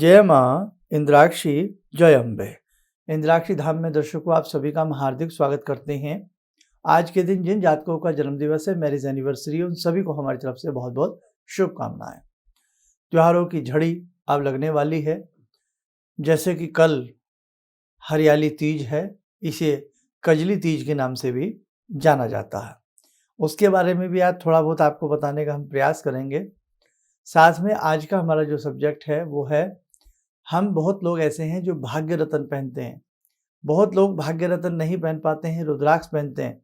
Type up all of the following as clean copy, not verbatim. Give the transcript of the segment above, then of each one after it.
जय माँ इंद्राक्षी, जय अम्बे। इंद्राक्षी धाम में दर्शकों आप सभी का हम हार्दिक स्वागत करते हैं। आज के दिन जिन जातकों का जन्मदिवस है, मैरिज एनिवर्सरी, उन सभी को हमारी तरफ से बहुत बहुत शुभकामनाएं। त्योहारों की झड़ी अब लगने वाली है। जैसे कि कल हरियाली तीज है, इसे कजली तीज के नाम से भी जाना जाता है। उसके बारे में भी आज थोड़ा बहुत आपको बताने का हम प्रयास करेंगे। साथ में आज का हमारा जो सब्जेक्ट है वो है, हम बहुत लोग ऐसे हैं जो भाग्य रत्न पहनते हैं। बहुत लोग भाग्य रत्न नहीं पहन पाते हैं, रुद्राक्ष पहनते हैं।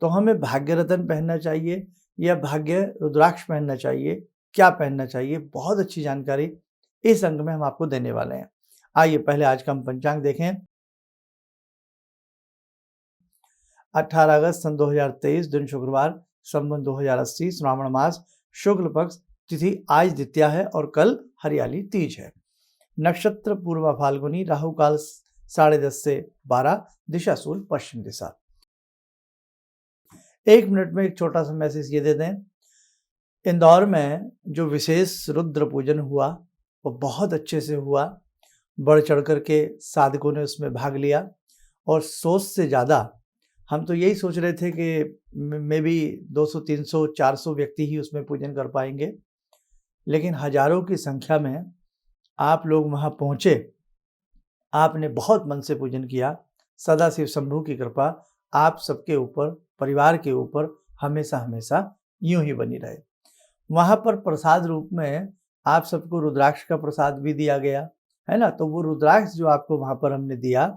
तो हमें भाग्य रत्न पहनना चाहिए या भाग्य रुद्राक्ष पहनना चाहिए, क्या पहनना चाहिए, बहुत अच्छी जानकारी इस अंक में हम आपको देने वाले हैं। आइए पहले आज का हम पंचांग देखें। 18 अगस्त सन 2023, दिन शुक्रवार, संवत 2080, श्रावण मास, शुक्ल पक्ष, तिथि आज द्वितीया है और कल हरियाली तीज है। नक्षत्र पूर्वा फाल्गुनी, राहु काल 10:30 से 12, दिशा सूल पश्चिम दिशा। 1 मिनट में एक छोटा सा मैसेज ये दे दें। इंदौर में जो विशेष रुद्र पूजन हुआ वो बहुत अच्छे से हुआ। बढ़ चढ़ करके साधकों ने उसमें भाग लिया और 100 से ज़्यादा, हम तो यही सोच रहे थे कि मे बी 200, 300, 400 व्यक्ति ही उसमें पूजन कर पाएंगे, लेकिन हजारों की संख्या में आप लोग वहाँ पहुँचे। आपने बहुत मन से पूजन किया। सदाशिव शंभू की कृपा आप सबके ऊपर, परिवार के ऊपर हमेशा हमेशा यूं ही बनी रहे। वहाँ पर प्रसाद रूप में आप सबको रुद्राक्ष का प्रसाद भी दिया गया है ना। तो वो रुद्राक्ष जो आपको वहाँ पर हमने दिया,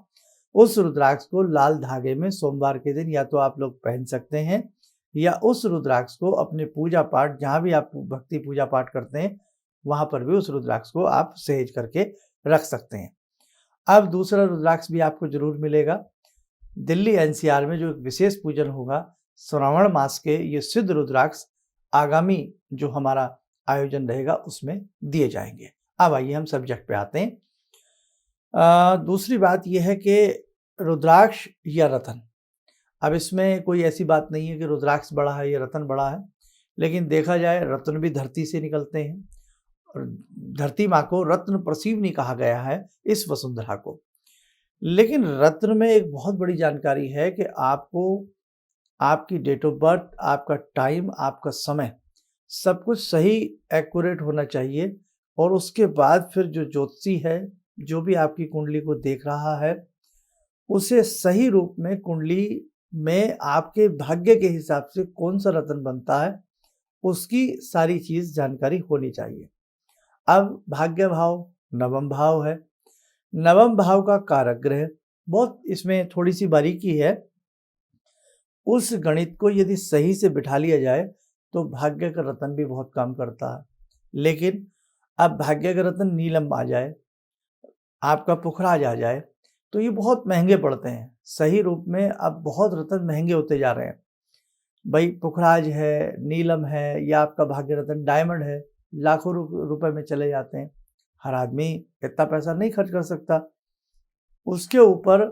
उस रुद्राक्ष को लाल धागे में सोमवार के दिन या तो आप लोग पहन सकते हैं, या उस रुद्राक्ष को अपने पूजा पाठ, जहाँ भी आप भक्ति पूजा पाठ करते हैं वहाँ पर भी उस रुद्राक्ष को आप सहेज करके रख सकते हैं। अब दूसरा रुद्राक्ष भी आपको जरूर मिलेगा। दिल्ली एनसीआर में जो एक विशेष पूजन होगा श्रावण मास के, ये सिद्ध रुद्राक्ष आगामी जो हमारा आयोजन रहेगा उसमें दिए जाएंगे। अब आइए हम सब्जेक्ट पे आते हैं। दूसरी बात यह है कि रुद्राक्ष या रतन, अब इसमें कोई ऐसी बात नहीं है कि रुद्राक्ष बड़ा है या रतन बड़ा है, लेकिन देखा जाए रत्न भी धरती से निकलते हैं और धरती माँ को रत्न प्रसीवनी कहा गया है इस वसुंधरा को। लेकिन रत्न में एक बहुत बड़ी जानकारी है कि आपको आपकी डेट ऑफ बर्थ, आपका टाइम, आपका समय, सब कुछ सही एक्यूरेट होना चाहिए। और उसके बाद फिर जो ज्योतिषी है, जो भी आपकी कुंडली को देख रहा है, उसे सही रूप में कुंडली में आपके भाग्य के हिसाब से कौन सा रत्न बनता है, उसकी सारी चीज जानकारी होनी चाहिए। अब भाग्य भाव नवम भाव है। नवम भाव का कारक ग्रह, बहुत इसमें थोड़ी सी बारीकी है। उस गणित को यदि सही से बिठा लिया जाए तो भाग्य का रत्न भी बहुत काम करता है। लेकिन अब भाग्य का रत्न नीलम आ जाए, आपका पुखराज आ जाए, तो ये बहुत महंगे पड़ते हैं। सही रूप में अब बहुत रत्न महंगे होते जा रहे हैं भाई। पुखराज है, नीलम है, या आपका भाग्य रत्न डायमंड है, लाखों रुपए में चले जाते हैं। हर आदमी इतना पैसा नहीं खर्च कर सकता। उसके ऊपर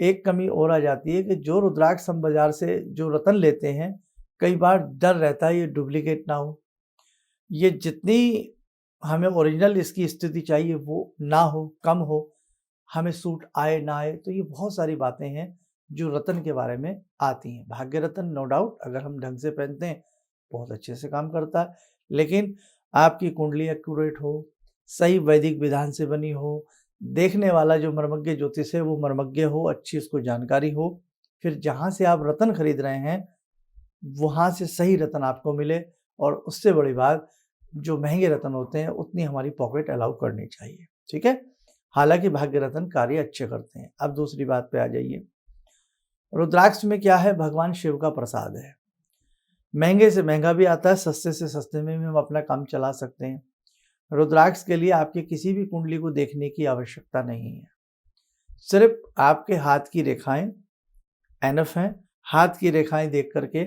एक कमी और आ जाती है कि जो रुद्राक्ष हम बाजार से जो रत्न लेते हैं, कई बार डर रहता है ये डुप्लीकेट ना हो, ये जितनी हमें ओरिजिनल इसकी स्थिति चाहिए वो ना हो, कम हो, हमें सूट आए ना आए। तो ये बहुत सारी बातें हैं जो रत्न के बारे में आती हैं। भाग्य रत्न नो डाउट अगर हम ढंग से पहनते हैं बहुत अच्छे से काम करता है, लेकिन आपकी कुंडली एक्यूरेट हो, सही वैदिक विधान से बनी हो, देखने वाला जो मर्मज्ञ ज्योतिष है वो मर्मज्ञ हो, अच्छी उसको जानकारी हो, फिर जहाँ से आप रत्न खरीद रहे हैं वहाँ से सही रत्न आपको मिले। और उससे बड़ी बात, जो महंगे रत्न होते हैं उतनी हमारी पॉकेट अलाउ करनी चाहिए, ठीक है। हालांकि भाग्य रत्न कार्य अच्छे करते हैं। अब दूसरी बात पे आ जाइए। रुद्राक्ष में क्या है, भगवान शिव का प्रसाद है। महंगे से महंगा भी आता है, सस्ते से सस्ते में भी हम अपना काम चला सकते हैं। रुद्राक्ष के लिए आपके किसी भी कुंडली को देखने की आवश्यकता नहीं है। सिर्फ आपके हाथ की रेखाएं एनफ हैं। हाथ की रेखाएं देख करके,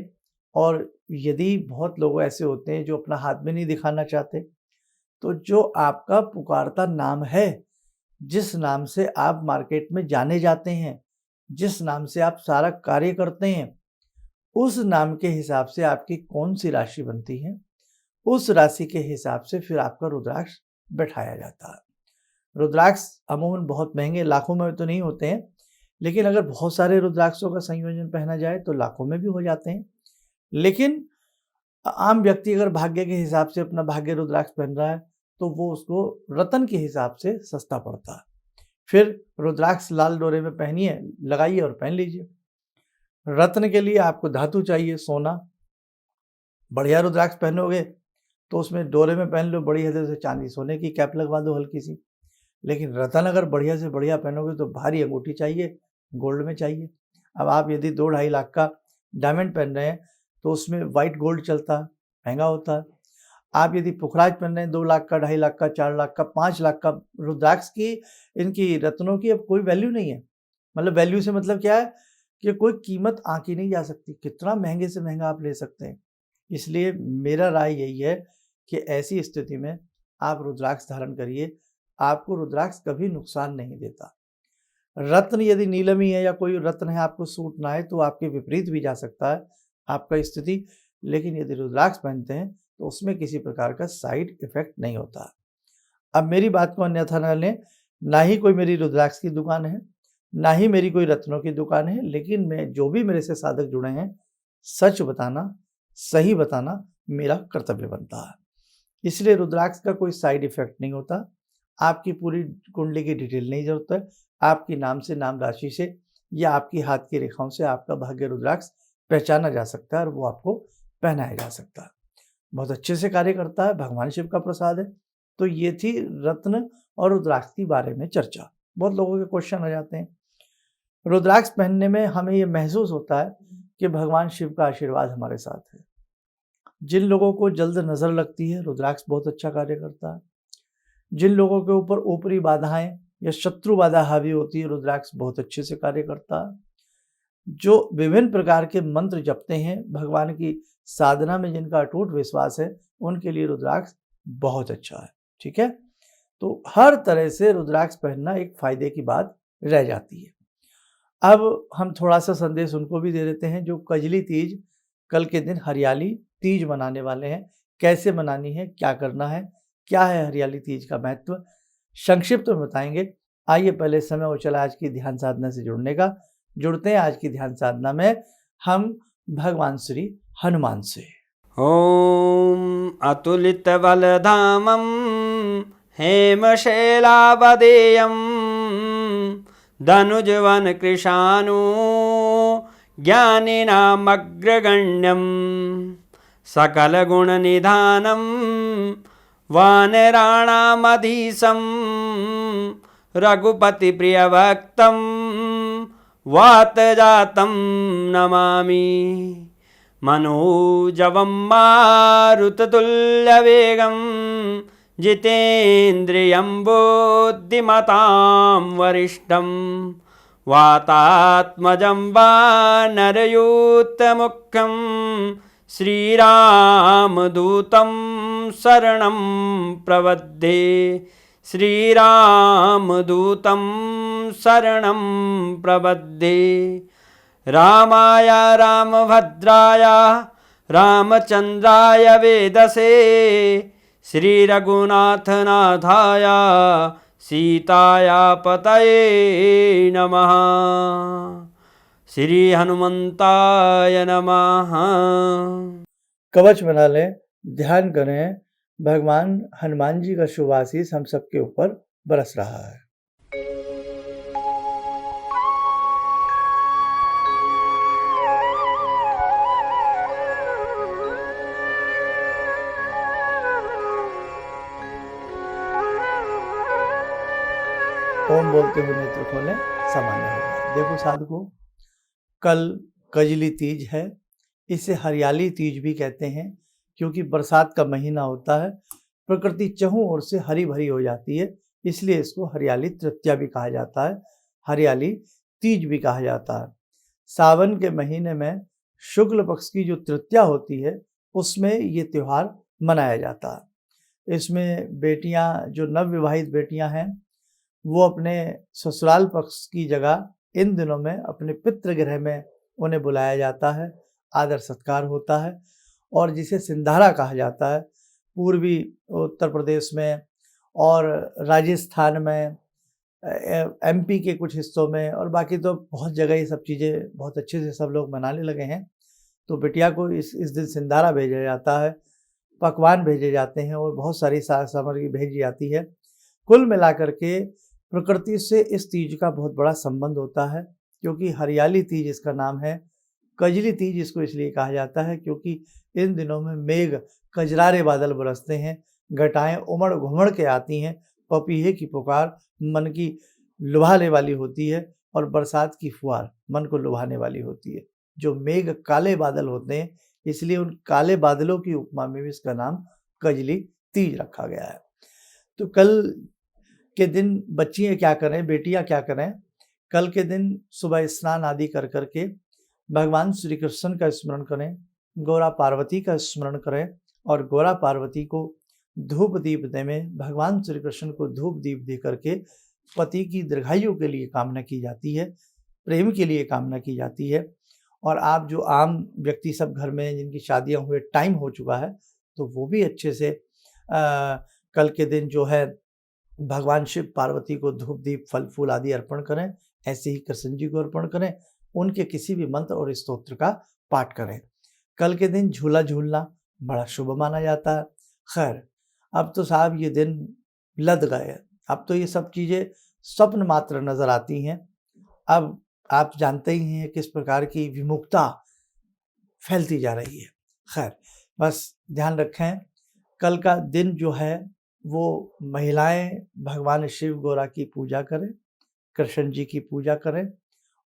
और यदि बहुत लोग ऐसे होते हैं जो अपना हाथ भी नहीं दिखाना चाहते, तो जो आपका पुकारता नाम है, जिस नाम से आप मार्केट में जाने जाते हैं, जिस नाम से आप सारा कार्य करते हैं, उस नाम के हिसाब से आपकी कौन सी राशि बनती है, उस राशि के हिसाब से फिर आपका रुद्राक्ष बैठाया जाता है। रुद्राक्ष अमूमन बहुत महंगे, लाखों में तो नहीं होते हैं, लेकिन अगर बहुत सारे रुद्राक्षों का संयोजन पहना जाए तो लाखों में भी हो जाते हैं। लेकिन आम व्यक्ति अगर भाग्य के हिसाब से अपना भाग्य रुद्राक्ष पहन रहा है तो वो उसको रतन के हिसाब से सस्ता पड़ता है। फिर रुद्राक्ष लाल डोरे में पहनिए, लगाइए और पहन लीजिए। रत्न के लिए आपको धातु चाहिए, सोना। बढ़िया रुद्राक्ष पहनोगे तो उसमें डोरे में पहन लो, बड़ी हद से चांदी सोने की कैप लगवा दो हल्की सी। लेकिन रतन अगर बढ़िया से बढ़िया पहनोगे तो भारी अंगूठी चाहिए, गोल्ड में चाहिए। अब आप यदि 2-2.5 लाख का डायमंड पहन रहे हैं तो उसमें वाइट गोल्ड चलता है, महंगा होता है। आप यदि पुखराज पहन रहे हैं 2 लाख का, 2.5 लाख का, 4 लाख का, 5 लाख का, रुद्राक्ष की, इनकी रत्नों की अब कोई वैल्यू नहीं है। मतलब वैल्यू से मतलब क्या है कि कोई कीमत आंकी नहीं जा सकती, कितना महंगे से महंगा आप ले सकते हैं। इसलिए मेरा राय यही है कि ऐसी स्थिति में आप रुद्राक्ष धारण करिए, आपको रुद्राक्ष कभी नुकसान नहीं देता। रत्न यदि नीलम ही है या कोई रत्न है आपको सूट ना है तो आपके विपरीत भी जा सकता है आपका स्थिति, लेकिन यदि रुद्राक्ष पहनते हैं तो उसमें किसी प्रकार का साइड इफेक्ट नहीं होता। अब मेरी बात को अन्यथा न लें, ना ही कोई मेरी रुद्राक्ष की दुकान है, ना ही मेरी कोई रत्नों की दुकान है, लेकिन मैं जो भी मेरे से साधक जुड़े हैं, सच बताना, सही बताना मेरा कर्तव्य बनता है। इसलिए रुद्राक्ष का कोई साइड इफेक्ट नहीं होता। आपकी पूरी कुंडली की डिटेल नहीं जरूरत है, आपकी नाम से, नाम राशि से या आपकी हाथ की रेखाओं से आपका भाग्य रुद्राक्ष पहचाना जा सकता है और वो आपको पहनाया जा सकता है। बहुत अच्छे से कार्य करता है, भगवान शिव का प्रसाद है। तो ये थी रत्न और रुद्राक्ष के बारे में चर्चा। बहुत लोगों के क्वेश्चन आ जाते हैं। रुद्राक्ष पहनने में हमें ये महसूस होता है कि भगवान शिव का आशीर्वाद हमारे साथ है। जिन लोगों को जल्द नजर लगती है, रुद्राक्ष बहुत अच्छा कार्य करता है। जिन लोगों के ऊपर ऊपरी बाधाएं या शत्रु बाधा हावी होती है, रुद्राक्ष बहुत अच्छे से कार्य करता है। जो विभिन्न प्रकार के मंत्र जपते हैं, भगवान की साधना में जिनका अटूट विश्वास है, उनके लिए रुद्राक्ष बहुत अच्छा है। ठीक है, तो हर तरह से रुद्राक्ष पहनना एक फायदे की बात रह जाती है। अब हम थोड़ा सा संदेश उनको भी दे देते हैं जो कजली तीज, कल के दिन हरियाली तीज मनाने वाले हैं। कैसे मनानी है, क्या करना है, क्या है हरियाली तीज का महत्व, संक्षिप्त में बताएंगे। आइए पहले समय हो चला आज की ध्यान साधना से जुड़ने का। जुड़ते हैं आज की ध्यान साधना में हम भगवान श्री हनुमान से। ओम अतुलित बलधामं हेमशैलावदेयं धनुजवन कृशानु ज्ञानिनामग्रगण्यं सकलगुणनिधानं वानराणामधीशं रघुपतिप्रियभक्तं वातजातं नमामि। मनोजवं मारुततुल्यवेगं जितेन्द्रियं बुद्धिमतां वरिष्ठं वातात्मजं वानरयूथमुख्यं श्रीरामदूतं शरणं प्रपद्ये। श्रीरामदूतं शरणं प्रपद्ये। रामाय रामभद्राय रामचन्द्राय वेदसे श्रीरघुनाथनाथाय सीताया पतये नमः। श्री हनुमंताय नमः। कवच बना लें, ध्यान करें, भगवान हनुमान जी का शुभ आशीष हम सबके ऊपर बरस रहा है। ओम बोलते हुए नेत्र खोलें, सामान्य होगा। देखो साधकों, कल कजली तीज है। इसे हरियाली तीज भी कहते हैं क्योंकि बरसात का महीना होता है, प्रकृति चहुं ओर से हरी भरी हो जाती है, इसलिए इसको हरियाली तृतीया भी कहा जाता है, हरियाली तीज भी कहा जाता है। सावन के महीने में शुक्ल पक्ष की जो तृतीया होती है उसमें ये त्यौहार मनाया जाता है। इसमें बेटियां, जो नवविवाहित बेटियां हैं, वो अपने ससुराल पक्ष की जगह इन दिनों में अपने पितृगृह में उन्हें बुलाया जाता है, आदर सत्कार होता है और जिसे सिंधारा कहा जाता है, पूर्वी उत्तर प्रदेश में और राजस्थान में, एमपी के कुछ हिस्सों में, और बाकी तो बहुत जगह ये सब चीज़ें बहुत अच्छे से सब लोग मनाने लगे हैं। तो बिटिया को इस दिन सिंधारा भेजा जाता है, पकवान भेजे जाते हैं और बहुत सारी सामग्री भेजी जाती है। कुल मिलाकर के प्रकृति से इस तीज का बहुत बड़ा संबंध होता है, क्योंकि हरियाली तीज इसका नाम है। कजली तीज इसको इसलिए कहा जाता है क्योंकि इन दिनों में मेघ कजरारे बादल बरसते हैं, घटाएं उमड़ घुमड़ के आती हैं, पपीहे की पुकार मन की लुभाने वाली होती है और बरसात की फुहार मन को लुभाने वाली होती है। जो मेघ काले बादल होते हैं, इसलिए उन काले बादलों की उपमा में भी इसका नाम कजली तीज रखा गया है। तो कल के दिन बच्चियाँ क्या करें, बेटियाँ क्या करें, कल के दिन सुबह स्नान आदि कर करके भगवान श्री कृष्ण का स्मरण करें, गौरा पार्वती का स्मरण करें और गौरा पार्वती को धूप दीप दें। भगवान श्री कृष्ण को धूप दीप दे करके पति की दीर्घायु के लिए कामना की जाती है, प्रेम के लिए कामना की जाती है। और आप जो आम व्यक्ति सब घर में जिनकी शादियां हुए टाइम हो चुका है, तो वो भी अच्छे से कल के दिन जो है भगवान शिव पार्वती को धूप दीप फल फूल आदि अर्पण करें। ऐसे ही कृष्ण जी को अर्पण करें, उनके किसी भी मंत्र और स्तोत्र का पाठ करें। कल के दिन झूला झूलना बड़ा शुभ माना जाता है। खैर, अब तो साहब ये दिन लद गए, अब तो ये सब चीज़ें स्वप्न मात्र नज़र आती हैं। अब आप जानते ही हैं किस प्रकार की विमुखता फैलती जा रही है। खैर, बस ध्यान रखें, कल का दिन जो है वो महिलाएं भगवान शिव गौरा की पूजा करें, कृष्ण जी की पूजा करें।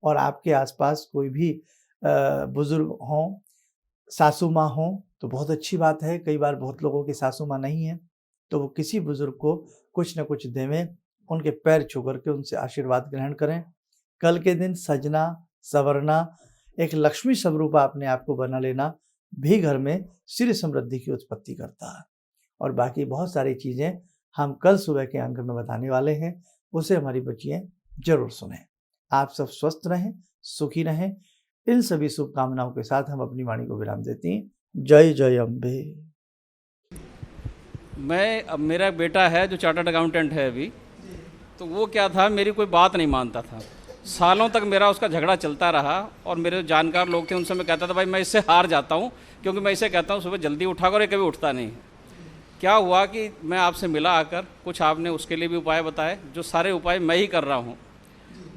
और आपके आसपास कोई भी बुजुर्ग हों, सासू माँ हों तो बहुत अच्छी बात है। कई बार बहुत लोगों की सासू माँ नहीं है, तो वो किसी बुजुर्ग को कुछ न कुछ देवें, उनके पैर छू करके उनसे आशीर्वाद ग्रहण करें। कल के दिन सजना संवरना, एक लक्ष्मी स्वरूप अपने आप को बना लेना भी घर में सिर समृद्धि की उत्पत्ति करता है। और बाकी बहुत सारी चीज़ें हम कल सुबह के अंक में बताने वाले हैं, उसे हमारी बच्चियाँ जरूर सुनें। आप सब स्वस्थ रहें, सुखी रहें। इन सभी शुभकामनाओं के साथ हम अपनी वाणी को विराम देती हैं। जय जय अम्बे। अब मेरा बेटा है जो चार्टर्ड अकाउंटेंट है अभी, तो वो क्या था, मेरी कोई बात नहीं मानता था। सालों तक मेरा उसका झगड़ा चलता रहा और मेरे जानकार लोग थे, उनसे मैं कहता था भाई मैं इससे हार जाता हूँ, क्योंकि मैं इसे कहता हूँ सुबह जल्दी उठा कर, ये कभी उठता नहीं। क्या हुआ कि मैं आपसे मिला आकर, कुछ आपने उसके लिए भी उपाय बताए, जो सारे उपाय मैं ही कर रहा हूँ।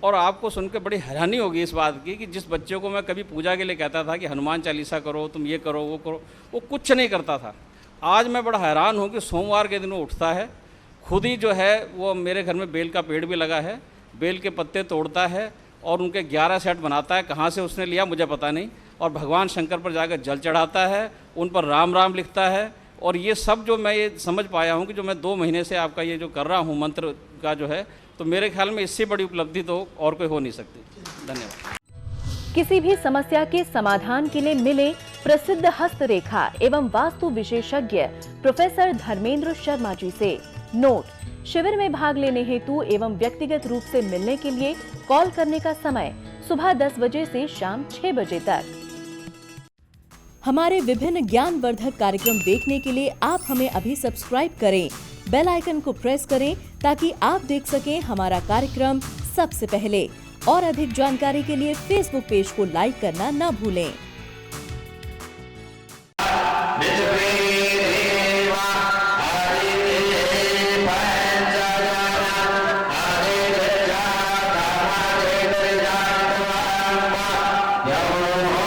और आपको सुनकर बड़ी हैरानी होगी इस बात की कि जिस बच्चे को मैं कभी पूजा के लिए कहता था कि हनुमान चालीसा करो, तुम ये करो वो करो, वो कुछ नहीं करता था। आज मैं बड़ा हैरान हूँ कि सोमवार के दिन वो उठता है, खुद ही जो है वो मेरे घर में बेल का पेड़ भी लगा है, बेल के पत्ते तोड़ता है और उनके 11 सेट बनाता है। कहाँ से उसने लिया मुझे पता नहीं। और भगवान शंकर पर जाकर जल चढ़ाता है, उन पर राम राम लिखता है। और ये सब जो मैं ये समझ पाया हूँ कि जो मैं 2 महीने से आपका ये जो कर रहा हूँ मंत्र का जो है, तो मेरे ख्याल में इससे बड़ी उपलब्धि तो और कोई हो नहीं सकती। धन्यवाद। किसी भी समस्या के समाधान के लिए मिले प्रसिद्ध हस्तरेखा एवं वास्तु विशेषज्ञ प्रोफेसर धर्मेंद्र शर्मा जी से। नोट: शिविर में भाग लेने हेतु एवं व्यक्तिगत रूप से मिलने के लिए कॉल करने का समय सुबह 10 बजे से शाम 6 बजे तक। हमारे विभिन्न ज्ञानवर्धक कार्यक्रम देखने के लिए आप हमें अभी सब्सक्राइब करें, बेल आइकन को प्रेस करें ताकि आप देख सकें हमारा कार्यक्रम सबसे पहले। और अधिक जानकारी के लिए फेसबुक पेज को लाइक करना न भूलें। Yeah.